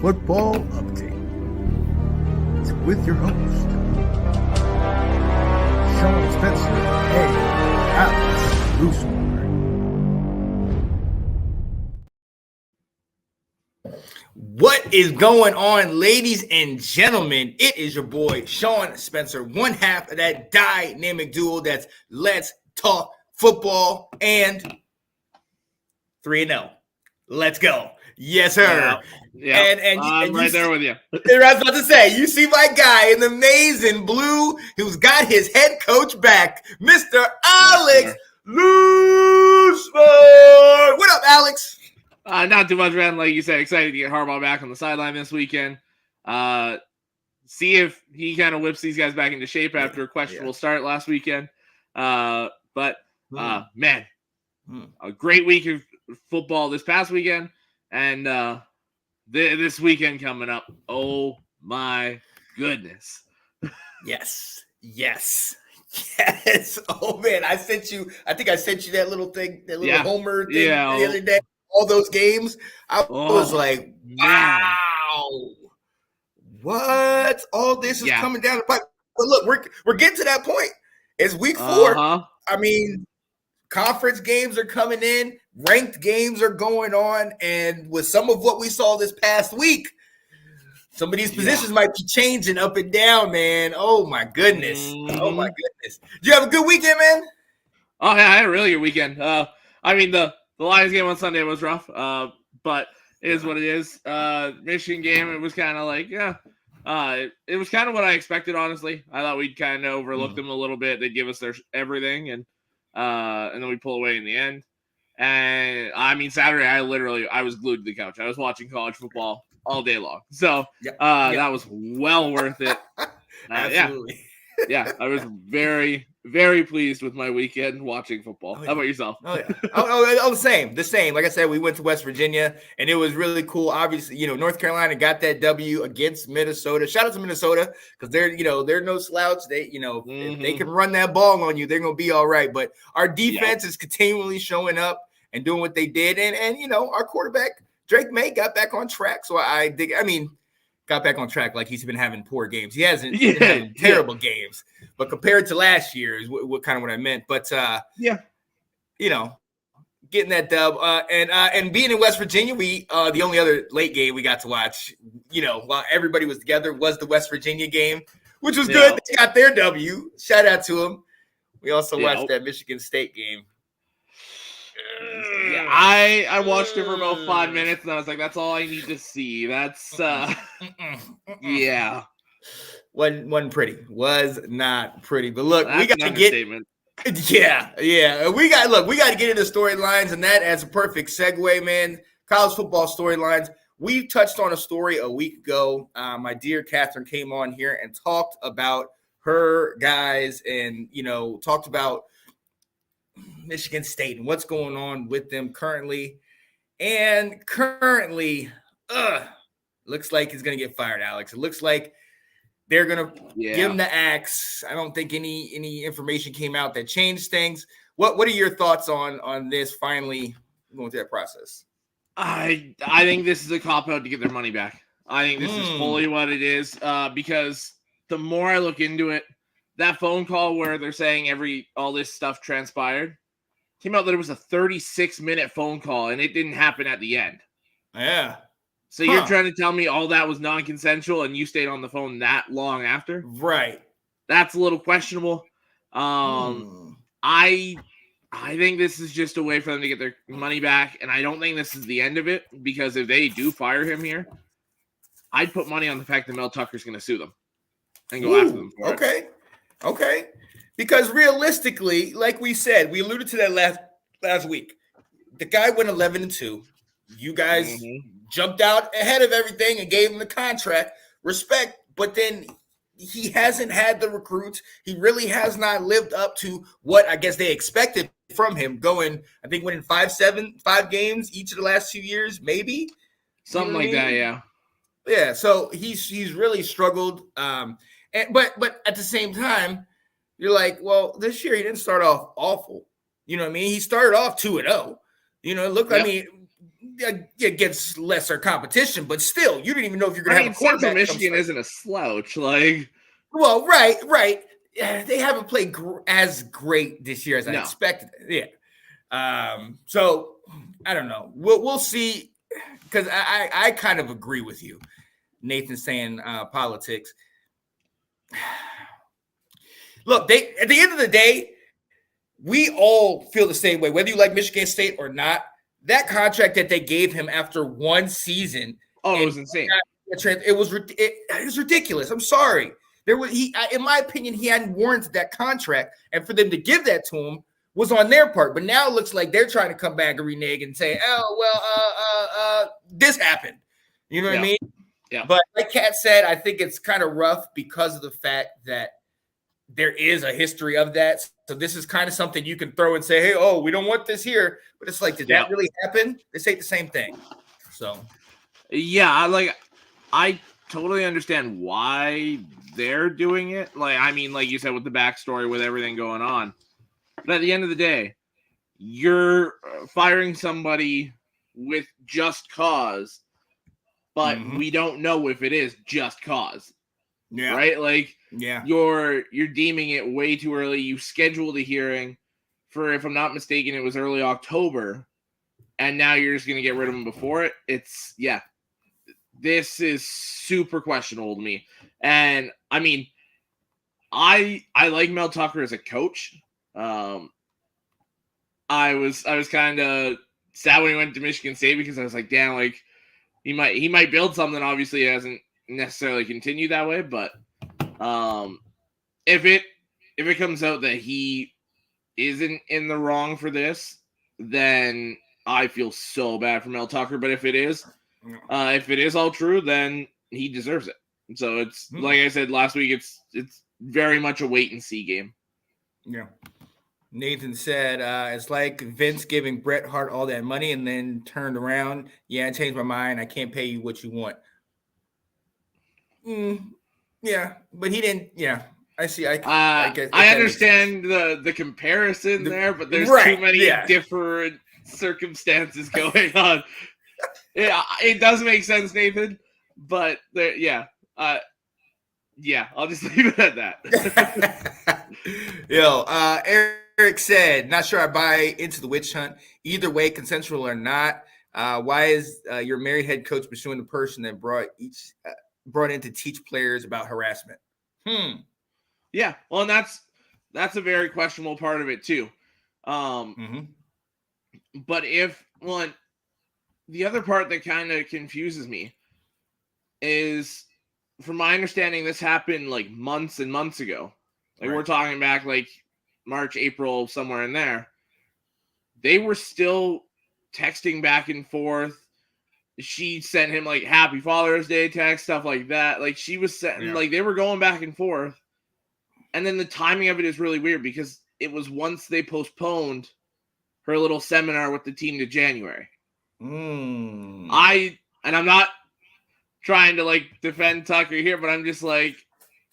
Football Update. It's with your host, Sean Spencer and Alex Loosemore. What is going on, ladies and gentlemen? It is your boy, Sean Spencer, one half of that dynamic duo that's Let's Talk Football and 3-0. Let's go. Yes, sir. Yeah. And I'm right there with you. I was about to say, you see my guy in the maize and blue who's got his head coach back, Mr. Alex Loosemore. What up, Alex? Not too much, man. Like you said, excited to get Harbaugh back on the sideline this weekend. See if he kind of whips these guys back into shape after a questionable start last weekend. Man, a great week of football this past weekend, and this weekend coming up. Oh my goodness! Yes. Oh man, I think I sent you that little thing, that little Homer thing the other day. All those games, I was like, wow, what? All this is coming down the pipe. But look, we're getting to that point. It's week 4. I mean, conference games are coming in, ranked games are going on, and with some of what we saw this past week, some of these positions might be changing up and down, man. Oh my goodness. Oh my goodness. Did you have a good weekend, man? Oh yeah, I had a really good weekend. I mean the Lions game on Sunday was rough, but it is what it is. Michigan game, it was kind of like, it was kind of what I expected, honestly. I thought we'd kind of overlook them a little bit. They'd give us their everything, and then we pull away in the end. And, I mean, Saturday, I was glued to the couch. I was watching college football all day long. So that was well worth it. Absolutely. I was very, very pleased with my weekend watching football. How about yourself? The same. Like I said, we went to West Virginia, and it was really cool. Obviously, North Carolina got that W against Minnesota. Shout out to Minnesota because they're no slouch. They, if they can run that ball on you, they're gonna be all right. But our defense is continually showing up and doing what they did, and our quarterback Drake May got back on track. So got back on track like he's been having poor games. He hasn't been having terrible games, but compared to last year is what I meant. But getting that dub and being in West Virginia, we the only other late game we got to watch, while everybody was together, was the West Virginia game, which was good. They got their W. Shout out to them. We also watched that Michigan State game. Yeah, I watched it for about 5 minutes, and I was like, that's all I need to see. That's, Wasn't pretty. Was not pretty. But look, that's we got to get – statement. Yeah. We got to get into storylines, and that as a perfect segue, man. College football storylines. We touched on a story a week ago. My dear Catherine came on here and talked about her guys and, talked about Michigan State and what's going on with them currently. And currently, looks like he's going to get fired, Alex. It looks like they're going to give him the axe. I don't think any information came out that changed things. What are your thoughts on this finally going through that process? I think this is a cop-out to get their money back. I think this is fully what it is because the more I look into it, that phone call where they're saying all this stuff transpired, came out that it was a 36-minute phone call, and it didn't happen at the end. Yeah. So you're trying to tell me all that was non-consensual, and you stayed on the phone that long after? Right. That's a little questionable. I think this is just a way for them to get their money back, and I don't think this is the end of it, because if they do fire him here, I'd put money on the fact that Mel Tucker's going to sue them and go after them for it. Okay. Because realistically, like we said, we alluded to that last week. The guy went 11-2. You guys jumped out ahead of everything and gave him the contract. Respect, but then he hasn't had the recruits. He really has not lived up to what I guess they expected from him. Winning 5 games each of the last 2 years, maybe something like that. Yeah. Yeah. So he's really struggled. But at the same time, you're like, well, this year he didn't start off awful. You know what I mean? He started off 2-0. It looked. I mean, against lesser competition, but still, you didn't even know if you're going to have a Central quarterback. Michigan isn't a slouch. Like, well, right. Yeah, they haven't played as great this year as I expected. Yeah. So I don't know. We'll see, because I kind of agree with you, Nathan, saying politics. Look, at the end of the day, we all feel the same way, whether you like Michigan State or not. That contract that they gave him after one season, it was insane. It was ridiculous. I'm sorry. In my opinion, he hadn't warranted that contract, and for them to give that to him was on their part. But now it looks like they're trying to come back and renege and say, this happened. You know what I mean? Yeah. But like Kat said, I think it's kind of rough because of the fact that there is a history of that. So this is kind of something you can throw and say, hey, we don't want this here. But it's like, did that really happen? This ain't the same thing. So, yeah, I totally understand why they're doing it. Like, I mean, like you said, with the backstory, with everything going on. But at the end of the day, you're firing somebody with just cause, but we don't know if it is just cause. Yeah. Right? Like, yeah, you're deeming it way too early. You scheduled a hearing for, if I'm not mistaken, it was early October, and now you're just going to get rid of him before it. This is super questionable to me. And I mean, I like Mel Tucker as a coach. I was kind of sad when he went to Michigan State, because I was like, damn, like he might build something. Obviously, it hasn't necessarily continued that way, but if it comes out that he isn't in the wrong for this, then I feel so bad for Mel Tucker. But if it is all true, then he deserves it. So it's like I said last week, it's very much a wait and see game. Yeah. Nathan said, it's like Vince giving Bret Hart all that money and then turned around. Yeah, I changed my mind. I can't pay you what you want. Yeah, but he didn't. Yeah, I see. I understand the comparison there, but there's too many different circumstances going on. Yeah, it does make sense, Nathan. But I'll just leave it at that. Yo, Eric said, not sure I buy into the witch hunt. Either way, consensual or not. Why is your married head coach pursuing the person that brought in to teach players about harassment? Yeah, well, and that's a very questionable part of it too. But the other part that kind of confuses me is, from my understanding, this happened like months and months ago. Like, we're talking back like March, April, somewhere in there. They were still texting back and forth. She sent him like Happy Father's Day text, stuff like that. Like, she was sending, like, they were going back and forth. And then the timing of it is really weird, because it was once they postponed her little seminar with the team to January. I'm not trying to like defend Tucker here, but I'm just like,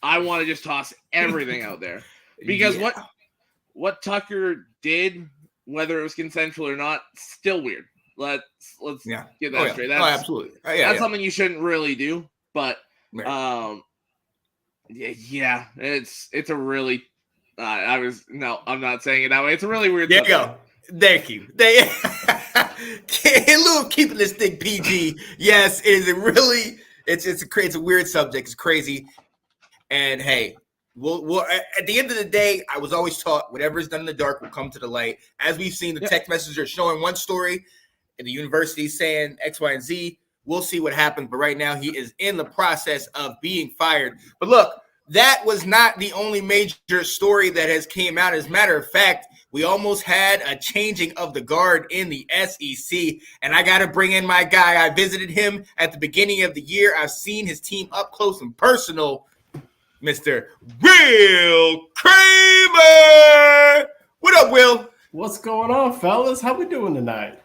I want to just toss everything out there, because what Tucker did, whether it was consensual or not, still weird. Let's get that straight. That's, absolutely. That's something you shouldn't really do. But it's a really I'm not saying it that way. It's a really weird. There you go. Thank you. In lieu of keeping this thing PG, yes, it is it's a weird subject. It's crazy. And hey, we'll at the end of the day, I was always taught whatever is done in the dark will come to the light. As we've seen, the text messages are showing one story, and the university saying X, Y, and Z. We'll see what happens. But right now, he is in the process of being fired. But look, that was not the only major story that has came out. As a matter of fact, we almost had a changing of the guard in the SEC, and I got to bring in my guy. I visited him at the beginning of the year. I've seen his team up close and personal, Mr. Will Kramer. What up, Will? What's going on, fellas? How we doing tonight?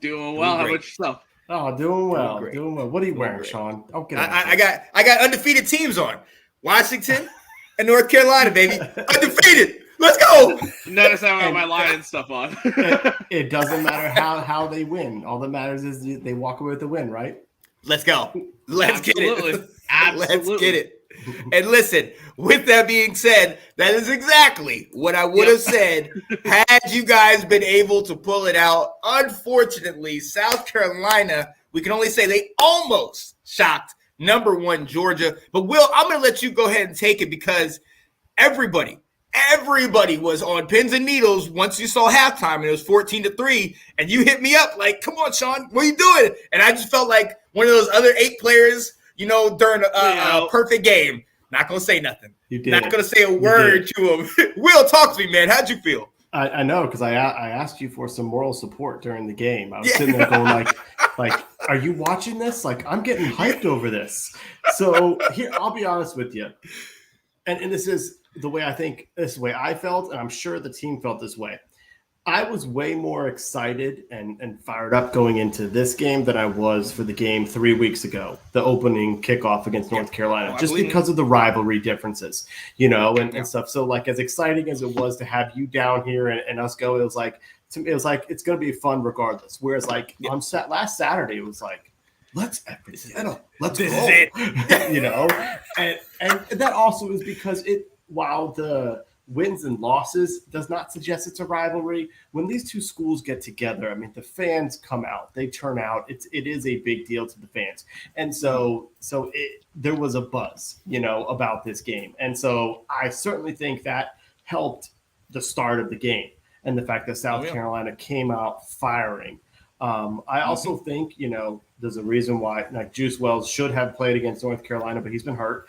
Doing well. How about yourself? Oh, doing well. Doing well. What are you wearing, Sean? Okay. I got undefeated teams on. Washington and North Carolina, baby. Undefeated. Let's go. Notice I got my Lions stuff on. It doesn't matter how they win. All that matters is they walk away with the win, right? Let's go. Let's get it. Absolutely. Let's get it. And listen, with that being said, that is exactly what I would have said had you guys been able to pull it out. Unfortunately, South Carolina, we can only say they almost shocked number 1 Georgia. But Will, I'm going to let you go ahead and take it because everybody was on pins and needles once you saw halftime and it was 14-3 and you hit me up like, come on, Sean, what are you doing? And I just felt like one of those other 8 players, during a perfect game. Not going to say nothing. You did. Not going to say a word to him. Will, talk to me, man. How'd you feel? I know, because I asked you for some moral support during the game. I was sitting there going like, are you watching this? Like, I'm getting hyped over this. So here, I'll be honest with you. And this is the way I felt, and I'm sure the team felt this way. I was way more excited and fired up going into this game than I was for the game 3 weeks ago, the opening kickoff against North Carolina, just because of the rivalry differences, and stuff. So, like, as exciting as it was to have you down here and us go, it was like it's going to be fun regardless. Whereas, like, on last Saturday, it was like, let's settle. Let's go. And that also is because while the wins and losses does not suggest it's a rivalry. When these two schools get together, I mean, the fans come out, they turn out. It is a big deal to the fans, and so there was a buzz, about this game, and so I certainly think that helped the start of the game and the fact that South Carolina came out firing. I also think there's a reason why Juice Wells should have played against North Carolina, but he's been hurt.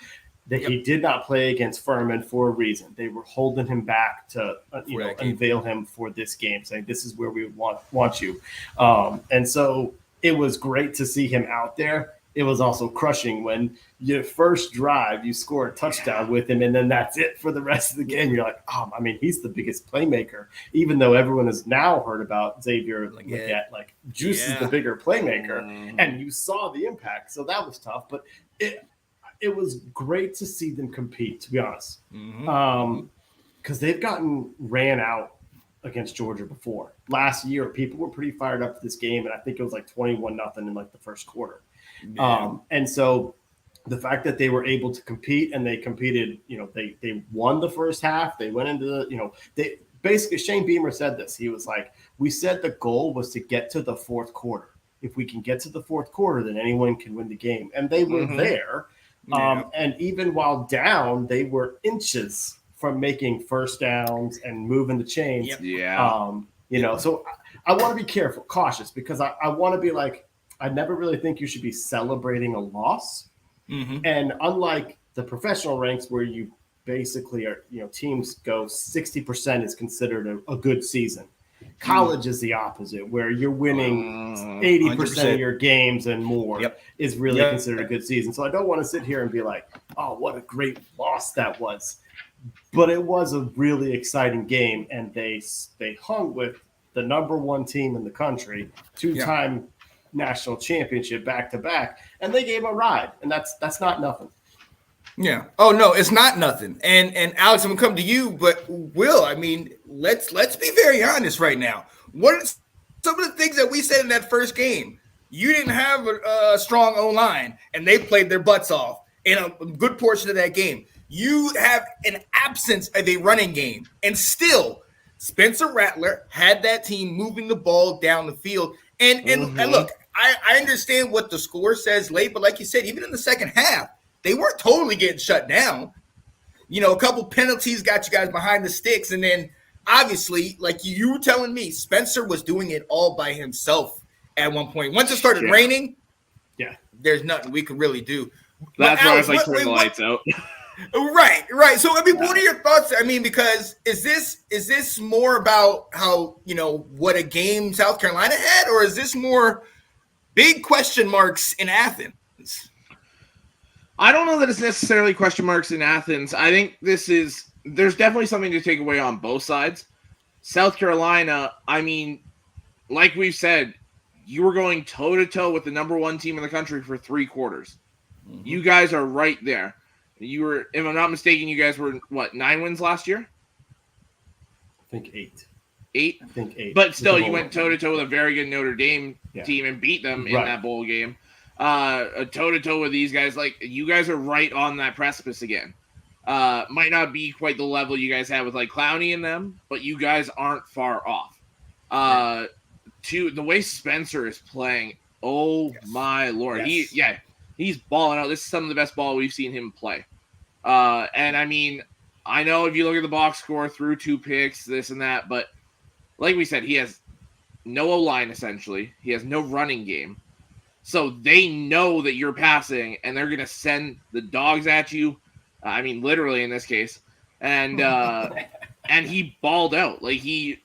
That he did not play against Furman for a reason. They were holding him back to unveil him for this game, saying this is where we want you. And so it was great to see him out there. It was also crushing when your first drive you score a touchdown with him, and then that's it for the rest of the game. You're like, he's the biggest playmaker, even though everyone has now heard about Xavier Legette. Like Juice is the bigger playmaker, and you saw the impact. So that was tough, but it was great to see them compete, to be honest, because they've gotten ran out against Georgia before. Last year, people were pretty fired up for this game, and I think it was like 21-0 in like the first quarter. And so the fact that they were able to compete and they competed, they won the first half. They went into they basically, Shane Beamer said this. He was like, we said the goal was to get to the fourth quarter. If we can get to the fourth quarter, then anyone can win the game. And they were there. And even while down, they were inches from making first downs and moving the chains. So I want to be cautious, because I want to be like, I never really think you should be celebrating a loss. And unlike the professional ranks where you basically are, teams go 60% is considered a good season. College is the opposite, where you're winning 80% of your games and more is really considered a good season. So I don't want to sit here and be like, oh, what a great loss that was. But it was a really exciting game, and they hung with the number 1 team in the country, 2-time national championship back-to-back, and they gave a ride, and that's not nothing. Yeah. Oh no, it's not nothing. And Alex, I'm gonna come to you, but Will, I mean, let's be very honest right now. What are some of the things that we said in that first game? You didn't have a strong O-line, and they played their butts off in a good portion of that game. You have an absence of a running game, and still Spencer Rattler had that team moving the ball down the field. And look, I understand what the score says late, but like you said, even in the second half, they weren't totally getting shut down. A couple penalties got you guys behind the sticks. And then obviously, like you were telling me, Spencer was doing it all by himself at one point. Once it started raining, there's nothing we could really do. That's why I was like, turn the lights out. Right. So, I mean, what are your thoughts? I mean, because is this more about how, what a game South Carolina had, or is this more big question marks in Athens? I don't know that it's necessarily question marks in Athens. I think there's definitely something to take away on both sides. South Carolina, I mean, like we've said, you were going toe-to-toe with the number 1 team in the country for 3 quarters. You guys are right there. You were, if I'm not mistaken, you guys were, 9 wins last year? think 8. 8? I think 8. But still, you went toe-to-toe with a very good Notre Dame team and beat them in Right. that bowl game. Toe-to-toe with these guys, like, you guys are right on that precipice again. Might not be quite the level you guys have with, like, Clowney and them, but you guys aren't far off. The way Spencer is playing, my Lord. Yes. He's balling out. This is some of the best ball we've seen him play. And, I mean, I know if you look at the box score, through 2 picks, this and that, but like we said, he has no O-line, essentially. He has no running game. So they know that you're passing, and they're going to send the dogs at you. I mean, literally in this case. And and he balled out. Like, he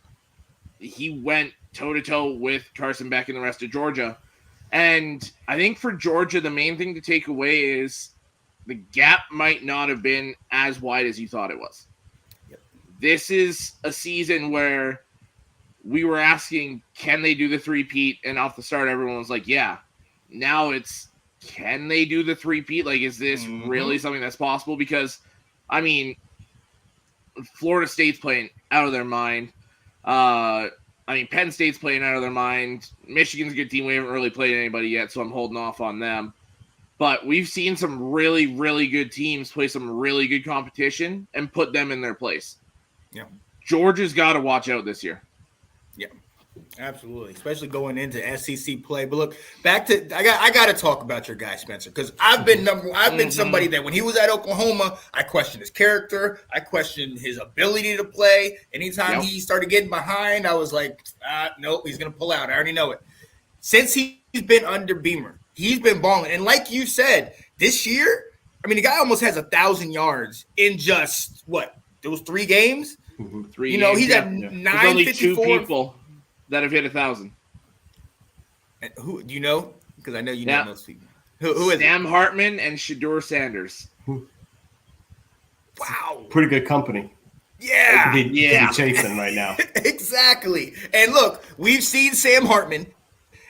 went toe-to-toe with Carson Beck and the rest of Georgia. And I think for Georgia, the main thing to take away is the gap might not have been as wide as you thought it was. Yep. This is a season where we were asking, can they do the three-peat? And off the start, everyone was like, yeah. Now it's, can they do the three-peat? Like, is this really something that's possible? Because, I mean, Florida State's playing out of their mind. Penn State's playing out of their mind. Michigan's a good team. We haven't really played anybody yet, so I'm holding off on them. But we've seen some really, really good teams play some really good competition and put them in their place. Yeah. Georgia's got to watch out this year. Yeah, absolutely, especially going into SEC play. But look, back to I got to talk about your guy Spencer, because I've been somebody that when he was at Oklahoma, I questioned his character, I questioned his ability to play. Anytime he started getting behind, I was like, nope, he's gonna pull out. I already know it. Since he's been under Beamer, he's been balling, and like you said, this year, I mean, the guy almost has 1,000 yards in just those 3 games. 3 games, he's at 954. 2 people that have hit 1,000. Who do you know? Because I know you know most people. Who is Sam Hartman and Shedeur Sanders. Wow, pretty good company. Yeah, to be chasing right now. Exactly. And look, we've seen Sam Hartman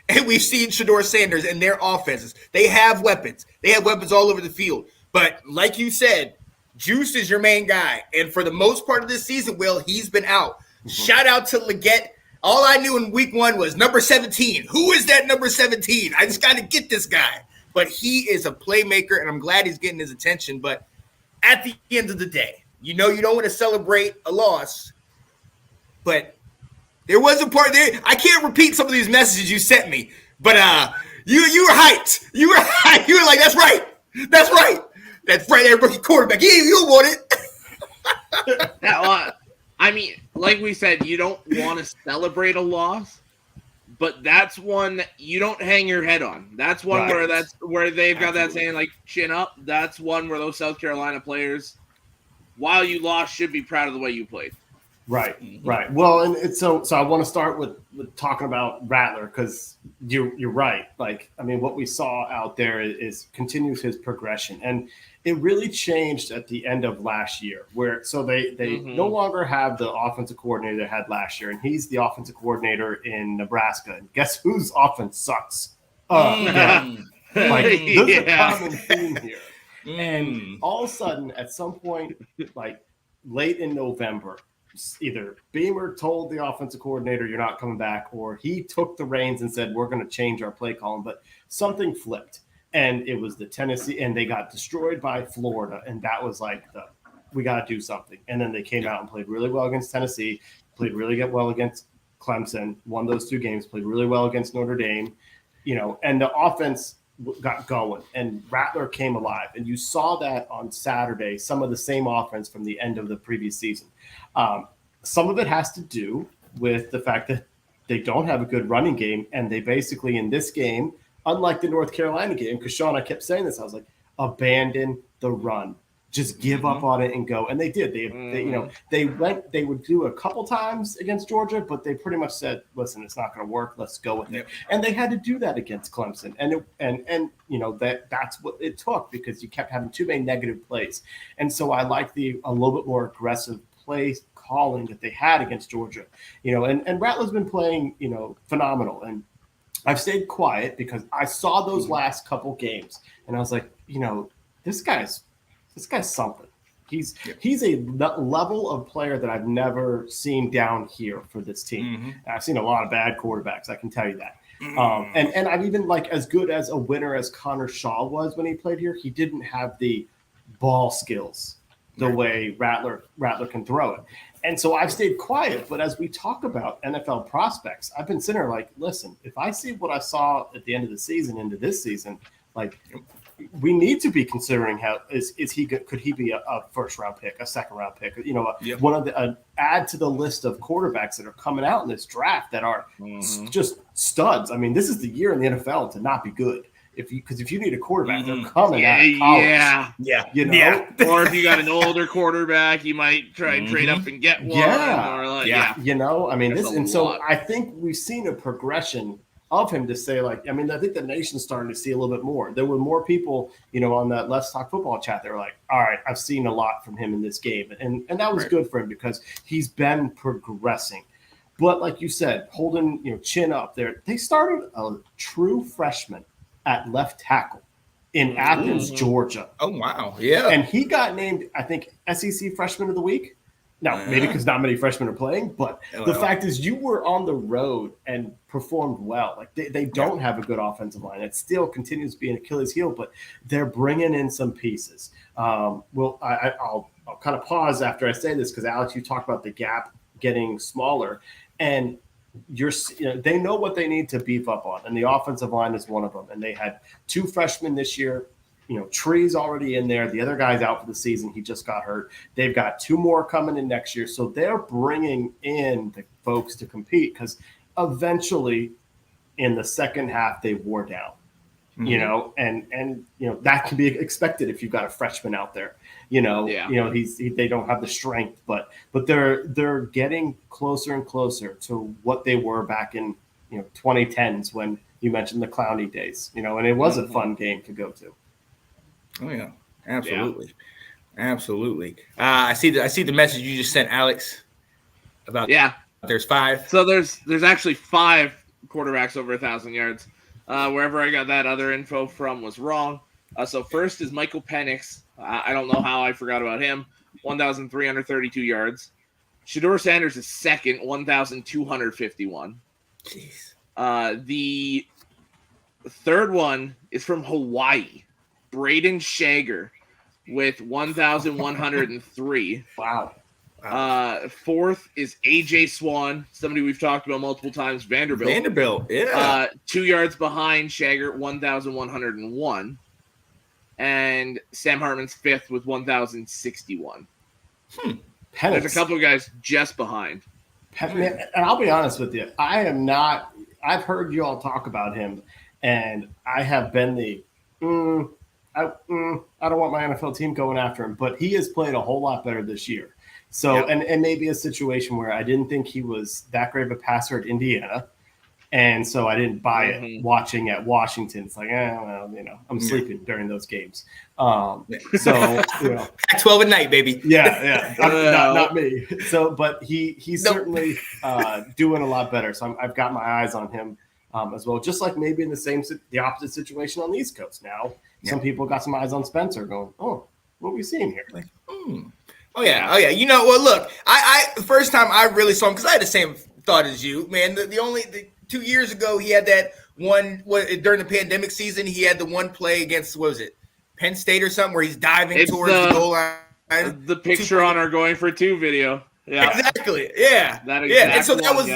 and we've seen Shedeur Sanders and their offenses. They have weapons. They have weapons all over the field. But like you said, Juice is your main guy. And for the most part of this season, Will, he's been out. Shout out to Leggett. All I knew in week 1 was number 17. Who is that number 17? I just got to get this guy. But he is a playmaker, and I'm glad he's getting his attention. But at the end of the day, you know you don't want to celebrate a loss. But there was a part there. I can't repeat some of these messages you sent me. But you were hyped. You were hyped. You were like, that's right. That's right. That's right, that rookie quarterback. You want it. I mean, like we said, you don't want to celebrate a loss, but that's one that you don't hang your head on. That's one where they've got that saying, like, chin up. That's one where those South Carolina players, while you lost, should be proud of the way you played. Right. Well, and it's so I want to start with talking about Rattler, because you're right. Like, I mean, what we saw out there is continues his progression, and it really changed at the end of last year, where they no longer have the offensive coordinator they had last year, and he's the offensive coordinator in Nebraska. And guess whose offense sucks? Like, there's a common theme here. And all of a sudden, at some point, like late in November, either Beamer told the offensive coordinator, you're not coming back, or he took the reins and said, we're going to change our play calling. But something flipped. And it was the Tennessee, and they got destroyed by Florida. And that was like, we got to do something. And then they came out and played really well against Tennessee, played really well against Clemson, won those 2 games, played really well against Notre Dame, and the offense got going, and Rattler came alive. And you saw that on Saturday, some of the same offense from the end of the previous season. Some of it has to do with the fact that they don't have a good running game, and they basically, in this game, unlike the North Carolina game, because Sean, I kept saying this, I was like, abandon the run. Just give up on it and go. And they did. They would do a couple times against Georgia, but they pretty much said, listen, it's not going to work. Let's go with it. And they had to do that against Clemson. And that's what it took, because you kept having too many negative plays. And so I like a little bit more aggressive play calling that they had against Georgia, and Rattler's been playing, phenomenal. And I've stayed quiet because I saw those last couple games, and I was like, this guy's something. He's a level of player that I've never seen down here for this team. I've seen a lot of bad quarterbacks, I can tell you that. And I've even as good as a winner as Connor Shaw was when he played here, he didn't have the ball skills the way Rattler can throw it. And so I've stayed quiet. But as we talk about NFL prospects, I've been sitting there listen, if I see what I saw at the end of the season into this season, we need to be considering could he be a first round pick, a second round pick, one of the add to the list of quarterbacks that are coming out in this draft that are just studs. I mean, this is the year in the NFL to not be good. Because if you need a quarterback, they're coming out of college. Or if you got an older quarterback, you might try and trade up and get one. I mean, so I think we've seen a progression of him to say I think the nation's starting to see a little bit more. There were more people, on that Let's Talk Football chat. They were like, all right, I've seen a lot from him in this game. And that was good for him because he's been progressing. But like you said, holding, chin up there, they started a true freshman at left tackle in Athens, Georgia. Oh, wow. Yeah. And he got named, I think, SEC Freshman of the Week. Now, maybe because not many freshmen are playing, but the fact is you were on the road and performed well. They don't have a good offensive line. It still continues to be an Achilles heel, but they're bringing in some pieces. I'll kind of pause after I say this because, Alex, you talked about the gap getting smaller. And they know what they need to beef up on, and the offensive line is one of them. And they had 2 freshmen this year. Tree's already in there. The other guy's out for the season. He just got hurt. They've got 2 more coming in next year. So they're bringing in the folks to compete because eventually in the second half they wore down. And that can be expected if you've got a freshman out there. They don't have the strength, but they're getting closer and closer to what they were back in 2010s when you mentioned the Clowney days. And it was a fun game to go to. Oh yeah, absolutely, absolutely. I see the message you just sent, Alex. About there's 5. So there's actually 5 quarterbacks over 1,000 yards. Wherever I got that other info from was wrong. So first is Michael Penix. I don't know how I forgot about him. 1,332 yards. Shedeur Sanders is second, 1,251. Jeez. The third one is from Hawaii. Braden Shager with 1,103. Wow. Fourth is AJ Swan, somebody we've talked about multiple times. Vanderbilt, yeah. 2 yards behind Shager, 1,101. And Sam Hartman's fifth with 1,061. There's a couple of guys just behind. And I'll be honest with you, I've heard you all talk about him, and I have been I don't want my NFL team going after him, but he has played a whole lot better this year. So, and maybe a situation where I didn't think he was that great of a passer at Indiana. And so I didn't buy it watching at Washington. It's I'm sleeping during those games. Pac-12 at night, baby. Yeah. Not me. So, but he's certainly doing a lot better. So I've got my eyes on him as well. Just like maybe in the opposite situation on the East Coast now. Some people got some eyes on Spencer going, oh, what are we seeing here? Oh yeah. Look, I first time I really saw him, because I had the same thought as you, man. The 2 years ago he had that one during the pandemic season. He had the one play against Penn State or something where he's diving towards the goal line. The picture on our Going for 2 video. Yeah, exactly. Yeah, And so that was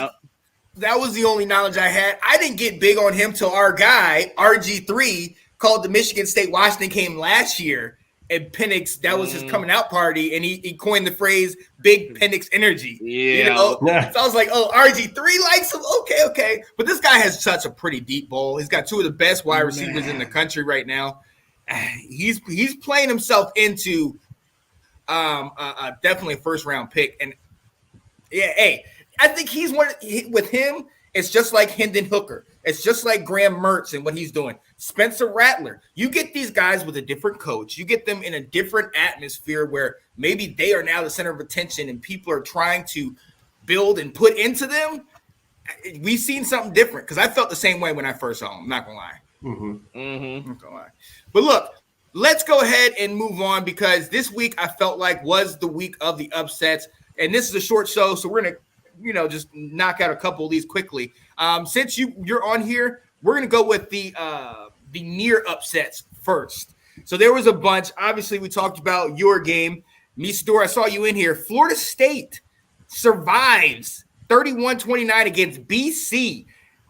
the only knowledge I had. I didn't get big on him till our guy RG3 called the Michigan State Washington game last year, and Penix, that was his coming out party, and he coined the phrase "Big Penix Energy." So I was like, "Oh, RG3 likes him. Okay." But this guy has such a pretty deep ball. He's got 2 of the best wide receivers in the country right now. He's playing himself into definitely a first round pick, and I think with him. It's just like Hendon Hooker. It's just like Graham Mertz and what he's doing. Spencer Rattler. You get these guys with a different coach. You get them in a different atmosphere where maybe they are now the center of attention and people are trying to build and put into them. We've seen something different because I felt the same way when I first saw him. I'm not going to lie. I'm not gonna lie. But look, let's go ahead and move on because this week I felt like was the week of the upsets. And this is a short show, so we're going to, just knock out a couple of these quickly. Since you're on here, we're going to go with the near upsets first. So there was a bunch. Obviously, we talked about your game. Misador, I saw you in here. Florida State survives 31-29 against BC.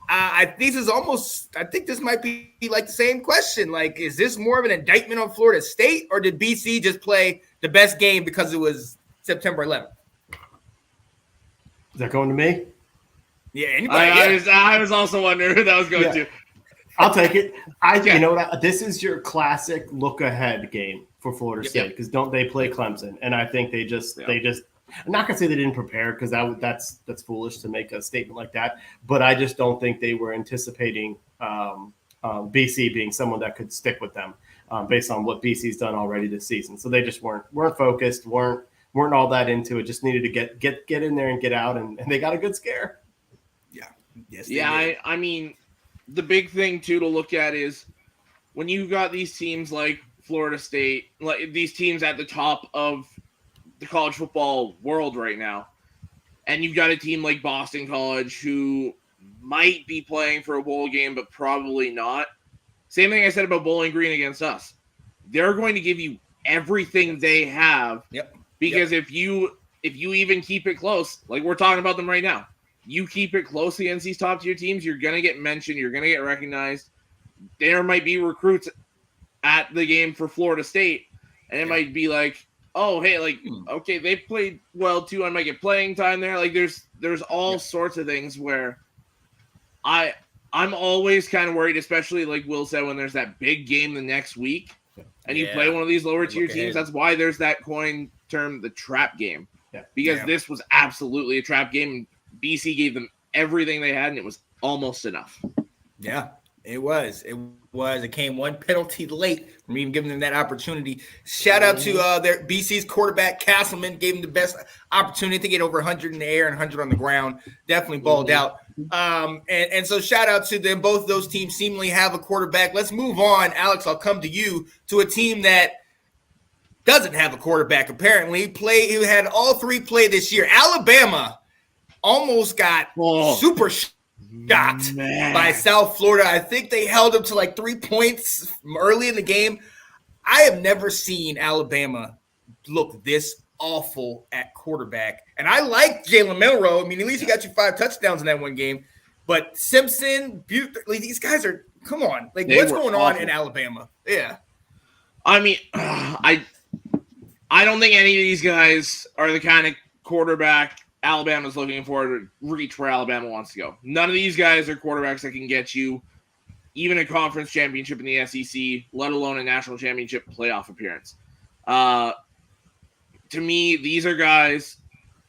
I think this might be like the same question. Like, is this more of an indictment on Florida State, or did BC just play the best game because it was September 11th? Is that going to me? Yeah, anybody? I was also wondering who that was going to. I'll take it. You know what? This is your classic look ahead game for Florida State because don't they play Clemson? And I think they just I'm not gonna say they didn't prepare because that's foolish to make a statement like that. But I just don't think they were anticipating BC being someone that could stick with them based on what BC's done already this season. So they just weren't focused, weren't all that into it. Just needed to get in there and get out, and they got a good scare. Yeah. Yes. Yeah. I mean, the big thing too to look at is when you've got these teams like Florida State, like these teams at the top of the college football world right now, and you've got a team like Boston College who might be playing for a bowl game, but probably not. Same thing I said about Bowling Green against us. They're going to give you everything they have. Yep. Because if you even keep it close, like we're talking about them right now, you keep it close against these top tier teams, you're going to get mentioned, you're going to get recognized. There might be recruits at the game for Florida State, and it might be like, oh, hey, like, okay, they played well too. I might get playing time there. Like, there's all sorts of things where I'm always kind of worried, especially like Will said, when there's that big game the next week, and you play one of these lower tier teams. That's why there's that coin term, the trap game, because this was absolutely a trap game. BC gave them everything they had, and it was almost enough. Yeah, it was. It came one penalty late from even giving them that opportunity. Shout out to their BC's quarterback, Castleman, gave them the best opportunity to get over 100 in the air and 100 on the ground. Definitely balled out. And so shout out to them. Both of those teams seemingly have a quarterback. Let's move on. Alex, I'll come to you, to a team that doesn't have a quarterback, apparently. Who had all three play this year. Alabama almost got super shocked by South Florida. I think they held them to like 3 points early in the game. I have never seen Alabama look this awful at quarterback. And I like Jalen Milroe. I mean, at least he got you 5 touchdowns in that one game. But Simpson, like, these guys are, come on. Like, what's going on in Alabama? Yeah. I mean, I don't think any of these guys are the kind of quarterback Alabama's looking for to reach where Alabama wants to go. None of these guys are quarterbacks that can get you even a conference championship in the SEC, let alone a national championship playoff appearance. To me, these are guys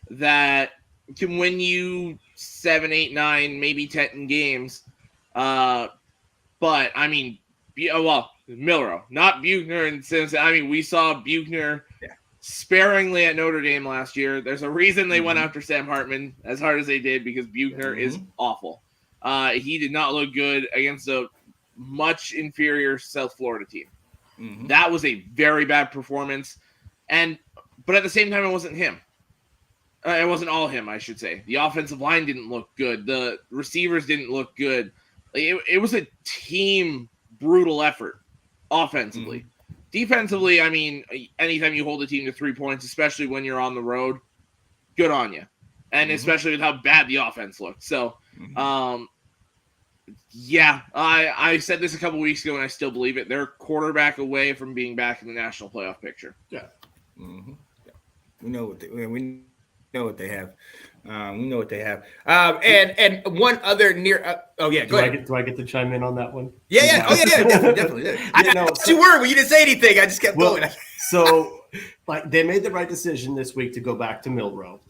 that can win you 7, 8, 9, maybe 10 games. But, I mean, Milroe, not Buchner. And since, I mean, we saw Buchner sparingly at Notre Dame last year. There's a reason they went after Sam Hartman as hard as they did, because Buchner is awful. He did not look good against a much inferior South Florida team. That was a very bad performance. But at the same time, it wasn't him. It wasn't all him, I should say. The offensive line didn't look good. The receivers didn't look good. It was a team brutal effort offensively. Defensively, I mean, anytime you hold a team to 3 points, especially when you're on the road, good on you. And especially with how bad the offense looked. So, I said this a couple weeks ago, and I still believe it. They're a quarterback away from being back in the national playoff picture. Yeah. We know what they have. We know what they have. And one other near. Go ahead. Do I get to chime in on that one? Yeah. Oh, yeah. Definitely. I asked you word when you didn't say anything. I just kept going. So, like, they made the right decision this week to go back to Milroe.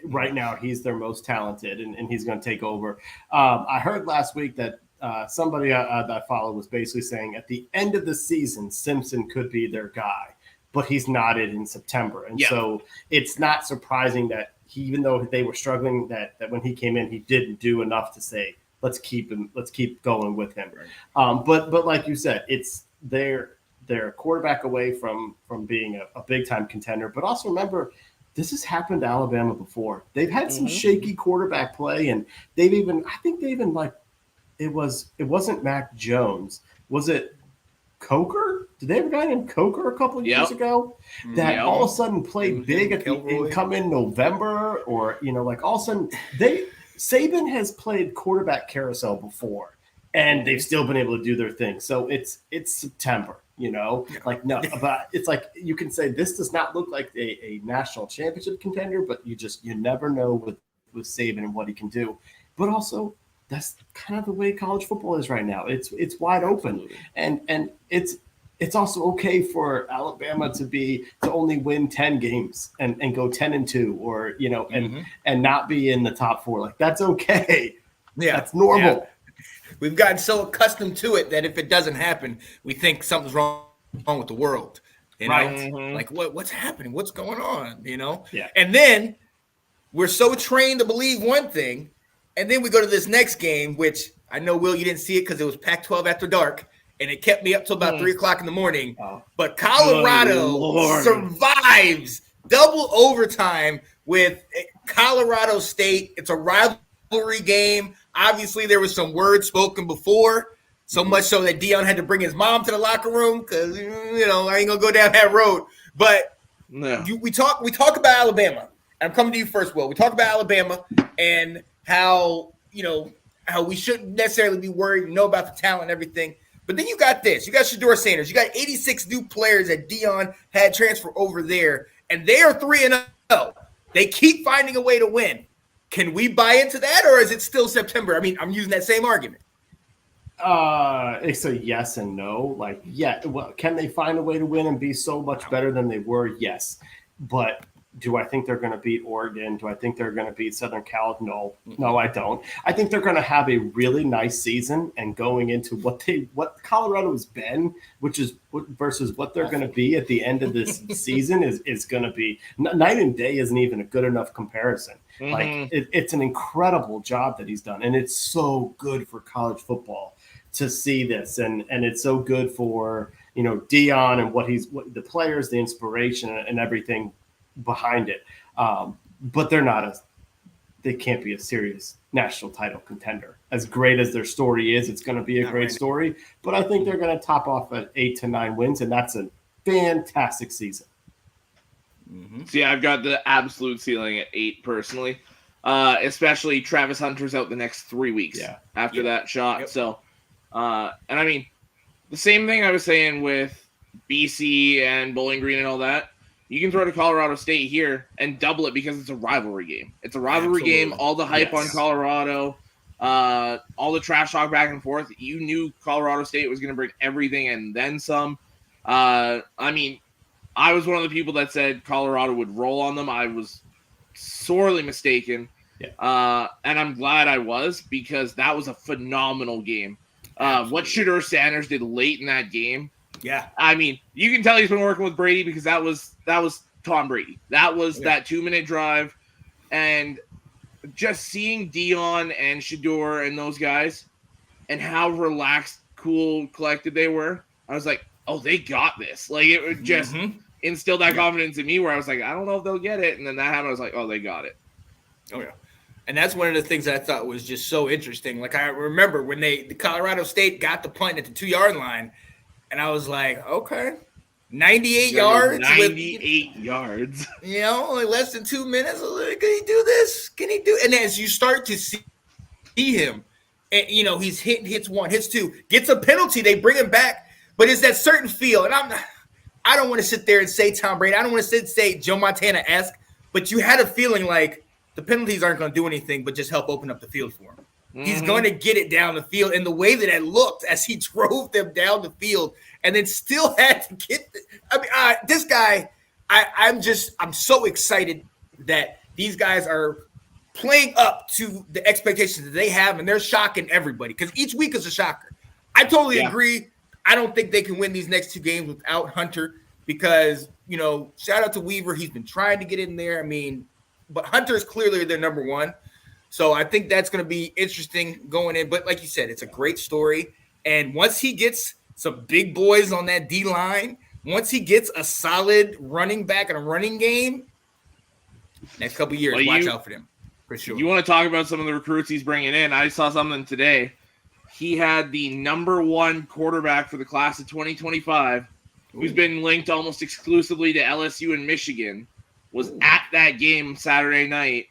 Right now he's their most talented, and he's going to take over. I heard last week that somebody that I followed was basically saying at the end of the season, Simpson could be their guy, but he's not in September. And so it's not surprising that even though they were struggling, that when he came in, he didn't do enough to say, let's keep going with him. But like you said, they're a quarterback away from being a big time contender. But also remember, this has happened to Alabama before. They've had some shaky quarterback play, and I think they even like it wasn't Mac Jones. Was it Coker? Did they have a guy named Coker a couple of years ago that all of a sudden played big and come in November, or like all of a sudden Saban has played quarterback carousel before, and they've still been able to do their thing. So it's September, like no, but it's like you can say this does not look like a national championship contender, but you never know with Saban and what he can do. But also that's kind of the way college football is right now. It's wide open, and it's also okay for Alabama to only win 10 games and go 10-2, or and not be in the top 4. Like that's okay. Yeah, that's normal. Yeah. We've gotten so accustomed to it that if it doesn't happen, we think something's wrong with the world. Right. Like what's happening? What's going on? Yeah. And then we're so trained to believe one thing, and then we go to this next game, which I know, Will, you didn't see it because it was Pac-12 after dark, and it kept me up till about 3 o'clock in the morning. But Colorado survives double overtime with Colorado State. It's a rivalry game. Obviously, there was some words spoken before, so much so that Deion had to bring his mom to the locker room because I ain't gonna go down that road. But we talk about Alabama. I'm coming to you first, Will. We talk about Alabama and how we shouldn't necessarily be worried. We know about the talent and everything. But then you got this. You got Shedeur Sanders. You got 86 new players that Deion had transfer over there, and they are 3-0. They keep finding a way to win. Can we buy into that, or is it still September? I mean, I'm using that same argument. It's a yes and no. Like, well, can they find a way to win and be so much better than they were? Yes. But do I think they're going to beat Oregon? Do I think they're going to beat Southern Cal? No, I don't. I think they're going to have a really nice season, and going into what Colorado has been, which is versus what they're going to be at the end of this season is going to be night and day. Isn't even a good enough comparison. Like it's an incredible job that he's done, and it's so good for college football to see this, and it's so good for Deion and what the players, the inspiration, and everything behind it. But they can't be a serious national title contender. As great as their story is, it's going to be a great story, but I think they're going to top off at 8 to 9 wins, and that's a fantastic season. So yeah, I've got the absolute ceiling at 8 personally, especially Travis Hunter's out the next 3 weeks after that shot. Yep. So, and I mean, the same thing I was saying with BC and Bowling Green and all that. You can throw to Colorado State here and double it because it's a rivalry game. It's a rivalry game. All the hype on Colorado, all the trash talk back and forth. You knew Colorado State was going to bring everything and then some. I mean, I was one of the people that said Colorado would roll on them. I was sorely mistaken. Yeah. And I'm glad I was, because that was a phenomenal game. What Shedeur Sanders did late in that game. Yeah. I mean, you can tell he's been working with Brady, because that was Tom Brady. That was that 2-minute drive. And just seeing Deion and Shedeur and those guys and how relaxed, cool, collected they were, I was like, oh, they got this. Like, it would just instill that confidence in me where I was like, I don't know if they'll get it. And then that happened. I was like, oh, they got it. Oh, yeah. And that's one of the things that I thought was just so interesting. Like, I remember when the Colorado State got the punt at the 2-yard line, and I was like, okay, 98 yards. 98 yards. Like less than 2 minutes. Can he do this? Can he do? And as you start to see him, and he's hits one, hits two, gets a penalty, they bring him back. But it's that certain feel, and I don't want to sit there and say Tom Brady. I don't want to say Joe Montana-esque, but you had a feeling like the penalties aren't going to do anything but just help open up the field for him. He's going to get it down the field, and the way that it looked as he drove them down the field and then still had to get this guy, I'm so excited that these guys are playing up to the expectations that they have, and they're shocking everybody, because each week is a shocker. I totally agree. I don't think they can win these next 2 games without Hunter, because, shout out to Weaver. He's been trying to get in there. I mean, but Hunter is clearly their number one. So I think that's going to be interesting going in. But like you said, it's a great story. And once he gets some big boys on that D line. Once he gets a solid running back and a running game, next couple of years, watch out for them. For sure. You want to talk about some of the recruits he's bringing in? I saw something today. He had the number 1 quarterback for the class of 2025, who's been linked almost exclusively to LSU and Michigan, was at that game Saturday night,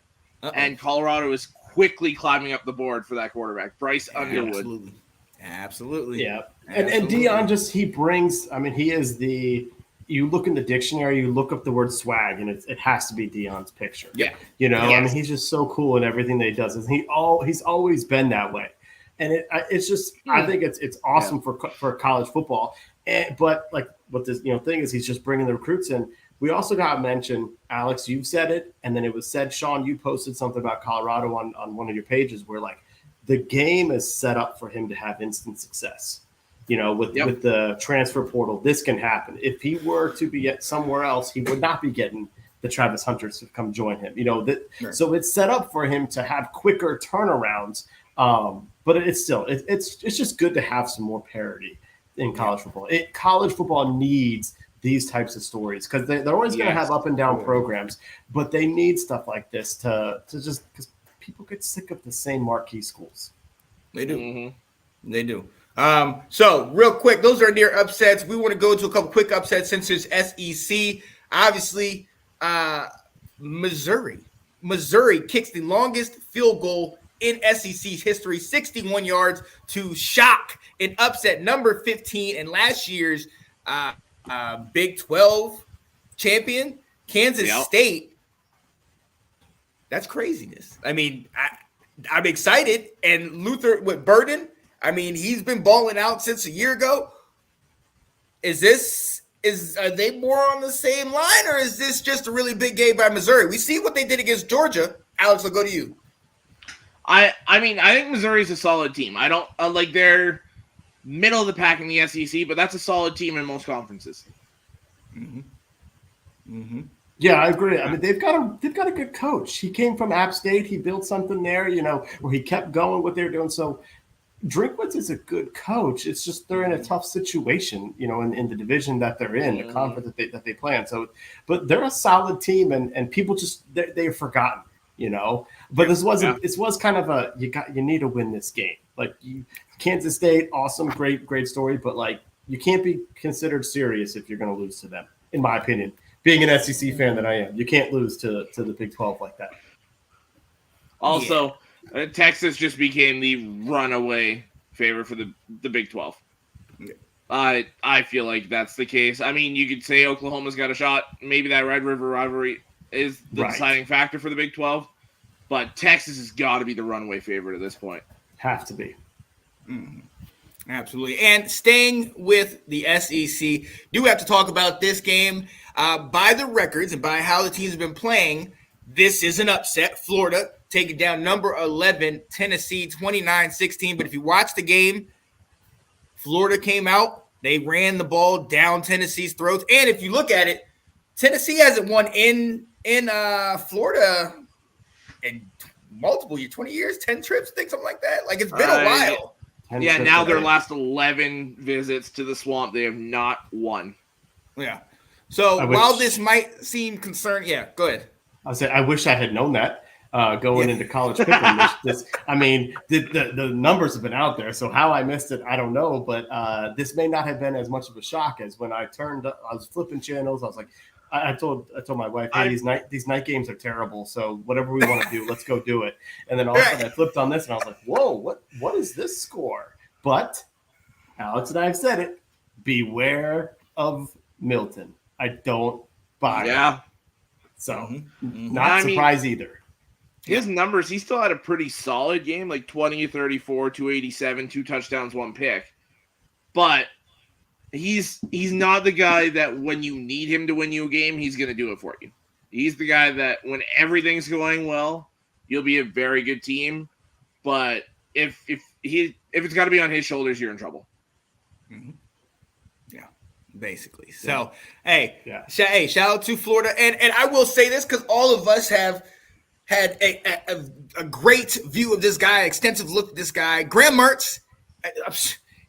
and Colorado is quickly climbing up the board for that quarterback, Bryce Underwood. Absolutely. Yeah. And Dion he brings, I mean, he is you look in the dictionary, you look up the word swag, and it has to be Dion's picture. Yeah. You know, I mean, he's just so cool in everything that he does. And he's always been that way. And it's just, I think it's awesome for college football. But like what this thing is, he's just bringing the recruits in. We also got to mention, Alex, you've said it, and then it was said, Sean, you posted something about Colorado on one of your pages where like the game is set up for him to have instant success. With the transfer portal, this can happen. If he were to be at somewhere else, he would not be getting the Travis Hunters to come join him. So it's set up for him to have quicker turnarounds. But it's still it's just good to have some more parity in college football. College football needs these types of stories because they're always going to have up and down programs, but they need stuff like this to just because people get sick of the same marquee schools. They do. They do. So real quick, those are near upsets. We want to go to a couple quick upsets since it's SEC. Obviously, Missouri kicks the longest field goal in SEC's history, 61 yards to shock and upset number 15 and last year's Big 12 champion, Kansas State. That's craziness. I mean, I'm excited. And Luther with Burden, I mean, he's been balling out since a year ago. Are they more on the same line, or is this just a really big game by Missouri? We see what they did against Georgia. Alex, I'll go to you. I mean, I think Missouri's a solid team. I don't like they're middle of the pack in the SEC, but that's a solid team in most conferences. Yeah, I agree. I mean, they've got a good coach. He came from App State. He built something there, where he kept going what they're doing. So Drinkwitz is a good coach. It's just they're in a tough situation, in the division that they're in, the conference that they play in. So, but they're a solid team, and people just they've forgotten. But this was kind of you need to win this game. Like Kansas State, awesome, great story, but like you can't be considered serious if you're going to lose to them. In my opinion, being an SEC fan that I am, you can't lose to the Big 12 like that. Also, Texas just became the runaway favorite for the Big 12. I feel like that's the case. I mean, you could say Oklahoma's got a shot. Maybe that Red River rivalry is the deciding factor for the Big 12. But Texas has got to be the runaway favorite at this point. Have to be. Absolutely. And staying with the SEC, do have to talk about this game. By the records and by how the teams have been playing, this is an upset. Florida taking down number 11, Tennessee, 29-16. But if you watch the game, Florida came out. They ran the ball down Tennessee's throats. And if you look at it, Tennessee hasn't won in Florida in multiple years, 20 years, 10 trips, something like that. Like, it's been a while. Yeah, now their last 11 visits to the Swamp, they have not won. Yeah. So while this might seem concerned, go ahead. I wish I had known that going into college pick'em. I mean, the numbers have been out there, so how I missed it, I don't know. But this may not have been as much of a shock as when I was flipping channels. I was like, I told my wife, hey, these night games are terrible. So whatever we want to do, let's go do it. And then all of a sudden I flipped on this and I was like, whoa, what is this score? But Alex and I have said it. Beware of Milton. I don't buy it. So not surprised either. His numbers, he still had a pretty solid game, like 20-34, 287, 2 touchdowns, 1 pick. But he's not the guy that when you need him to win you a game, he's going to do it for you. He's the guy that when everything's going well, you'll be a very good team. But if it's got to be on his shoulders, you're in trouble. Yeah, basically. So, shout out to Florida. And I will say this because all of us have had a great view of this guy, extensive look at this guy. Graham Mertz,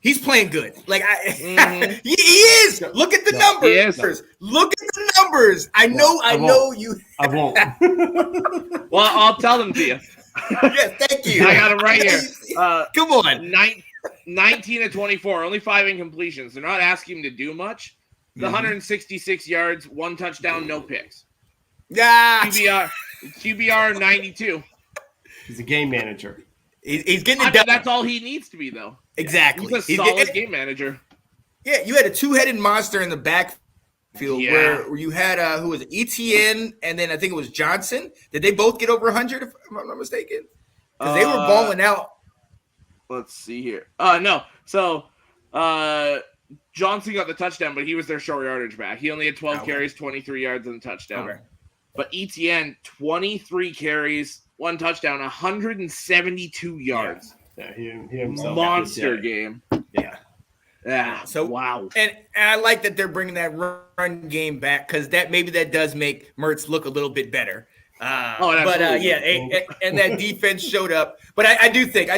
He's playing good. Like he is. Look at the numbers. Look at the numbers. I know you. I won't. Well, I'll tell them to you. Yes, thank you. I got him right here. Come on. 19 of 24, only 5 incompletions. They're not asking him to do much. The 166 yards, 1 touchdown, no picks. Yeah. QBR 92. He's a game manager. He's getting it done. That's all he needs to be, though. Exactly. He's a solid game manager. Yeah, you had a 2-headed monster in the backfield where you had who was it? ETN, and then I think it was Johnson. Did they both get over 100? If I'm not mistaken, because they were balling out. Let's see here. No. So Johnson got the touchdown, but he was their short yardage back. He only had 12 carries, 23 yards, and a touchdown. Okay. But ETN, 23 carries, 1 touchdown, 172 yards. Yeah, he himself. Monster game. Yeah. So wow. And I like that they're bringing that run game back because that does make Mertz look a little bit better. And that defense showed up. But I do think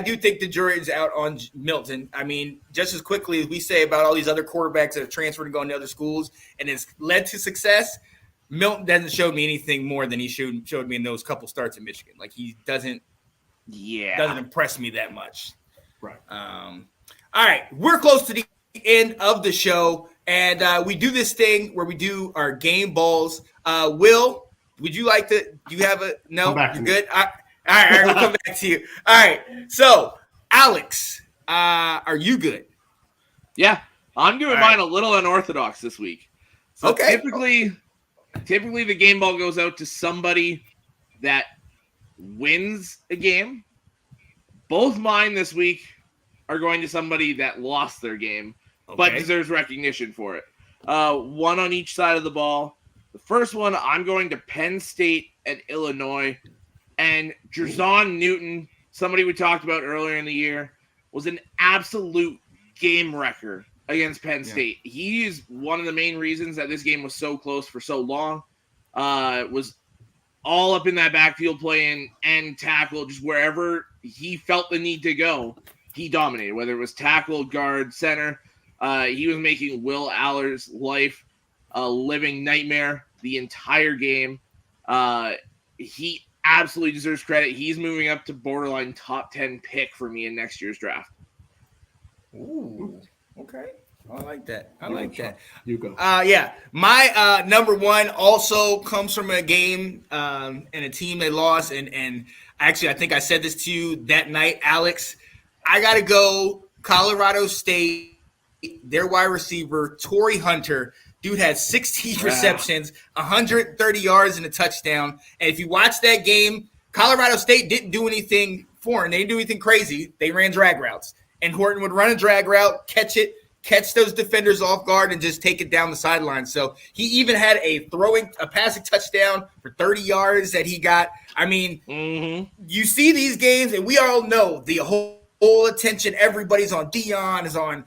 the jury is out on Milton. I mean, just as quickly as we say about all these other quarterbacks that have transferred and gone to other schools and it's led to success, Milton doesn't show me anything more than he showed me in those couple starts in Michigan. Like he doesn't impress me that much. Right. All right, we're close to the end of the show, and we do this thing where we do our game balls. Will, would you like to? Do you have a no? You're good. All right, we'll come back to you. All right, so Alex, are you good? Yeah, I'm doing mine a little unorthodox this week. So typically the game ball goes out to somebody that wins a game. Both mine this week are going to somebody that lost their game, but deserves recognition for it. One on each side of the ball. The first one, I'm going to Penn State and Illinois. And Jerzon Newton, somebody we talked about earlier in the year, was an absolute game wrecker against Penn State. He is one of the main reasons that this game was so close for so long. Was all up in that backfield playing and tackle, just wherever he felt the need to go, he dominated, whether it was tackle, guard, center. He was making Will Aller's life a living nightmare the entire game. He absolutely deserves credit. He's moving up to borderline top 10 pick for me in next year's draft. Ooh, okay. I like that. You go. My number one also comes from a game and a team they lost. And actually, I think I said this to you that night, Alex. I got to go Colorado State, their wide receiver, Torrey Hunter. Dude had 16 receptions, 130 yards, and a touchdown. And if you watch that game, Colorado State didn't do anything foreign. They didn't do anything crazy. They ran drag routes. And Horton would run a drag route, catch those defenders off guard, and just take it down the sideline. So he even had a passing touchdown for 30 yards that he got. I mean, You see these games, and we all know the whole attention. Everybody's on Dion, is on,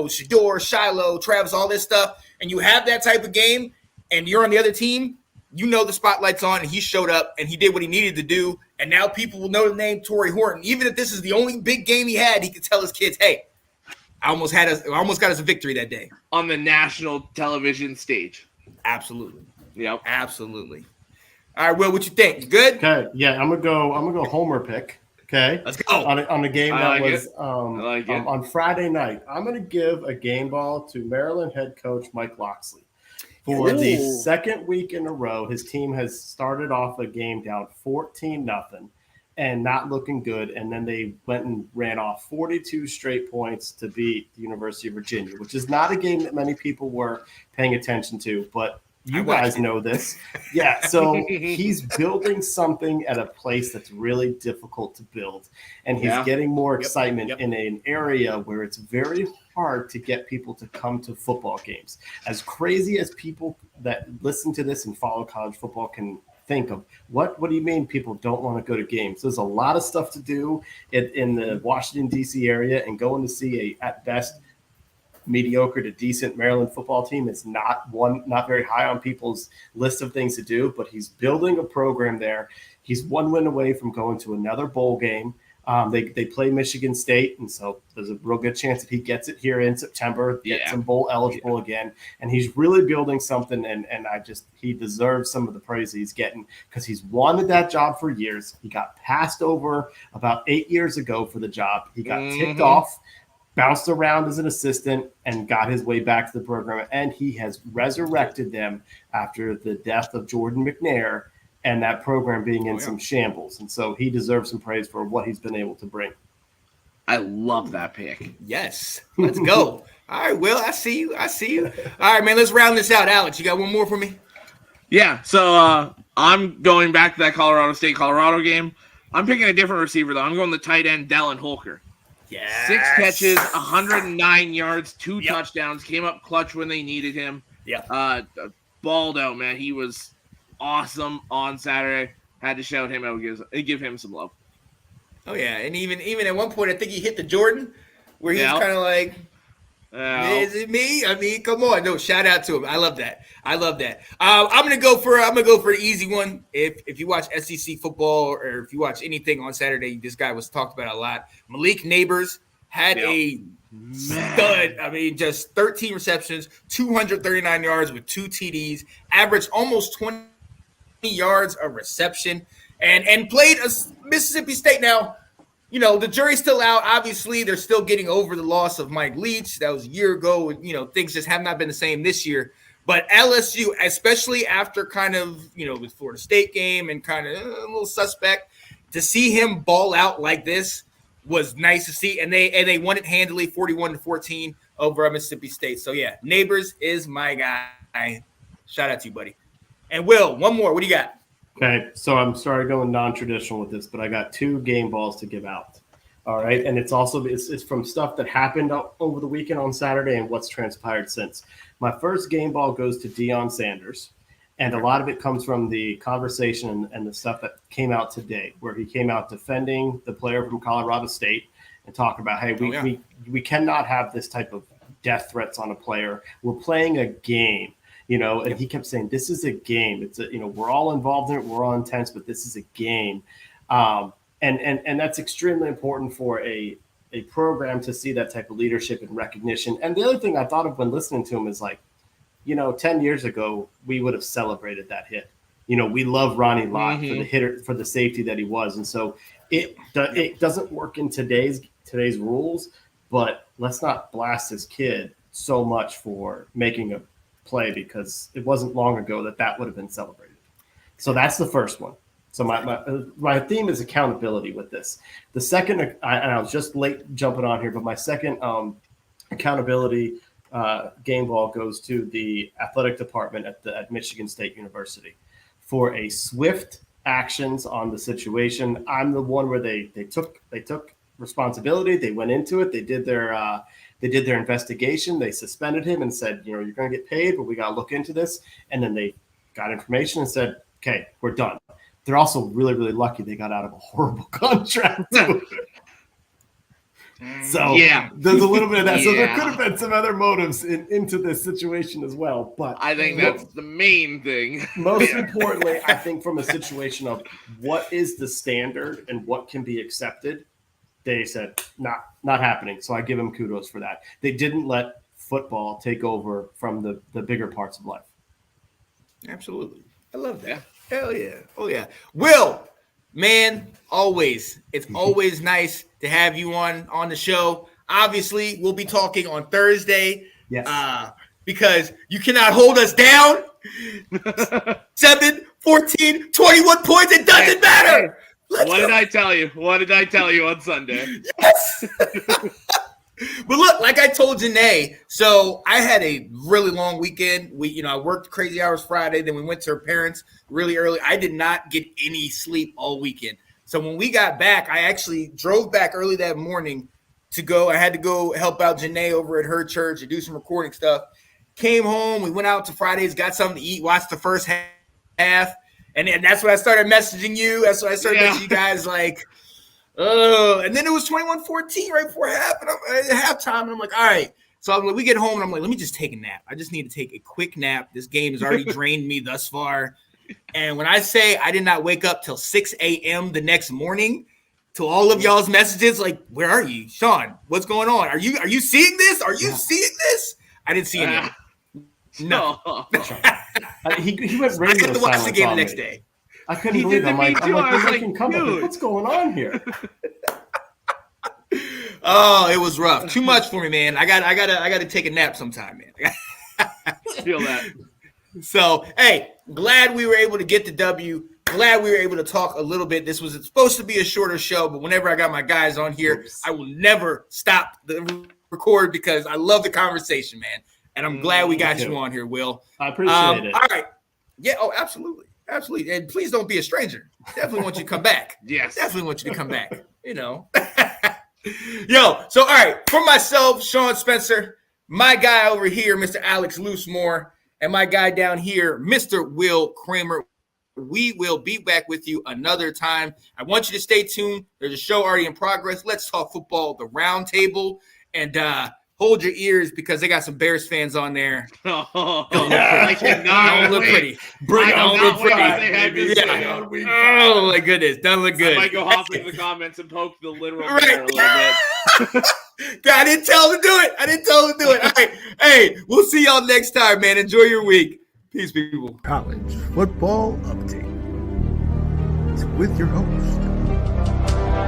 Shador, Shiloh, Travis, all this stuff. And you have that type of game, and you're on the other team, the spotlight's on, and he showed up, and he did what he needed to do. And now people will know the name Torrey Horton. Even if this is the only big game he had, he could tell his kids, hey, I almost got us a victory that day. On the national television stage. Absolutely. Yep. Absolutely. All right, Will, what you think? You good? Okay. Yeah, I'm gonna go homer pick. Okay. Let's go. On the game that was it. On Friday night. I'm gonna give a game ball to Maryland head coach Mike Loxley. For the second week in a row, his team has started off a game down 14-0 and not looking good. And then they went and ran off 42 straight points to beat the University of Virginia, which is not a game that many people were paying attention to, but you guys know this. Yeah, so he's building something at a place that's really difficult to build. And he's getting more excitement in an area where it's very hard to get people to come to football games. As crazy as people that listen to this and follow college football can think of, what do you mean people don't want to go to games? There's a lot of stuff to do in the Washington, D.C. area, and going to see at best, mediocre to decent Maryland football team is not very high on people's list of things to do, but he's building a program there. He's one win away from going to another bowl game. They play Michigan State, and so there's a real good chance that he gets it here in September, gets him bowl eligible again, and he's really building something. And he deserves some of the praise he's getting because he's wanted that job for years. He got passed over about 8 years ago for the job. He got ticked off, bounced around as an assistant, and got his way back to the program. And he has resurrected them after the death of Jordan McNair and that program being in some shambles. And so he deserves some praise for what he's been able to bring. I love that pick. Yes. Let's go. All right, Will, I see you. All right, man, let's round this out. Alex, you got one more for me? Yeah, so I'm going back to that Colorado State-Colorado game. I'm picking a different receiver, though. I'm going the tight end, Dallin Holker. Yes. 6 catches, 109 yards, 2 touchdowns, came up clutch when they needed him. Yeah. Balled out, man. He was awesome on Saturday. Had to shout him out, give him some love. Oh yeah, and even at one point, I think he hit the Jordan, where he's kind of like, "Is it me?" I mean, come on, no, shout out to him. I love that. I'm gonna go for an easy one. If you watch SEC football or if you watch anything on Saturday, this guy was talked about a lot. Malik Neighbors had a stud. I mean, just 13 receptions, 239 yards with 2 TDs, averaged almost 20 yards of reception, and played a Mississippi State. Now, you know, the jury's still out. Obviously, they're still getting over the loss of Mike Leach. That was a year ago. You know, things just have not been the same this year. But LSU, especially after kind of, you know, with Florida State game and kind of a little suspect, to see him ball out like this was nice to see. And they won it handily, 41-14 over Mississippi State. So, yeah, Neighbors is my guy. Shout out to you, buddy. And Will, one more. What do you got? Okay, so I'm starting going non-traditional with this, but I got 2 game balls to give out. All right, and it's from stuff that happened over the weekend on Saturday and what's transpired since. My first game ball goes to Deion Sanders, and a lot of it comes from the conversation and the stuff that came out today, where he came out defending the player from Colorado State and talk about, hey, we cannot have this type of death threats on a player. We're playing a game. You know, and he kept saying, this is a game. It's we're all involved in it. We're all intense, but this is a game. And that's extremely important for a program to see that type of leadership and recognition. And the other thing I thought of when listening to him is 10 years ago, we would have celebrated that hit. You know, we love Ronnie Lott for the hitter, for the safety that he was. And so it doesn't work in today's rules, but let's not blast this kid so much for making a play, because it wasn't long ago that would have been celebrated. So that's the first one. So my theme is accountability with this. The second, and I was just late jumping on here, but my second accountability game ball goes to the athletic department at Michigan State University for a swift actions on the situation. I'm the one where they took responsibility. They went into it. They did their investigation. They suspended him and said, you're going to get paid, but we got to look into this. And then they got information and said, okay, we're done. They're also really, really lucky they got out of a horrible contract. So yeah, there's a little bit of that. So there could have been some other motives into this situation as well. But I think that's the main thing. Most importantly, I think from a situation of what is the standard and what can be accepted, they said, not happening. So I give them kudos for that. They didn't let football take over from the bigger parts of life. Absolutely. I love that. Hell yeah. Oh, yeah. Will, man, it's always nice to have you on the show. Obviously, we'll be talking on Thursday. Yes. Because you cannot hold us down. 7, 14, 21 points. It doesn't matter. What did I tell you? What did I tell you on Sunday? Yes. But look, like I told Janae, so I had a really long weekend. I worked crazy hours Friday. Then we went to her parents really early. I did not get any sleep all weekend. So when we got back, I actually drove back early that morning to go. I had to go help out Janae over at her church and do some recording stuff. Came home. We went out to Fridays, got something to eat, watched the first half. And that's when I started messaging you. That's when I started messaging you guys and then it was 21-14 right before halftime. And I'm like, all right. So we get home and I'm like, let me just take a nap. I just need to take a quick nap. This game has already drained me thus far. And when I say I did not wake up till 6 a.m. the next morning to all of y'all's messages, like, where are you, Sean? What's going on? Are you seeing this? Are you seeing this? I didn't see it. No. He went I radio had to watch the silence game the on next me. day. I couldn't He believe did it. to me too. I was like, come dude. what's going on here? Oh, it was rough. Too much for me, man. I gotta take a nap sometime, man. Feel that. So, hey, glad we were able to get the W. Glad we were able to talk a little bit. This was supposed to be a shorter show, but whenever I got my guys on here, I will never stop the record because I love the conversation, man. And I'm glad we got you on here, Will. I appreciate it. All right. Yeah, oh, absolutely. Absolutely. And please don't be a stranger. Definitely want you to come back. Yes. Definitely want you to come back. You know. Yo, so all right, for myself, Sean Spencer, my guy over here, Mr. Alex Loosemore, and my guy down here, Mr. Will Kramer. We will be back with you another time. I want you to stay tuned. There's a show already in progress. Let's talk football, the round table, and hold your ears because they got some Bears fans on there. Oh, I cannot look wait. pretty. Bring I don't cannot look wait pretty. if they have this Yeah. thing on week Oh my goodness, doesn't look good. I might go hop into the comments and poke the literal Right. bear a little bit. I didn't tell him to do it. All right. Hey, we'll see y'all next time, man. Enjoy your week. Peace, people. College Football Update with your host,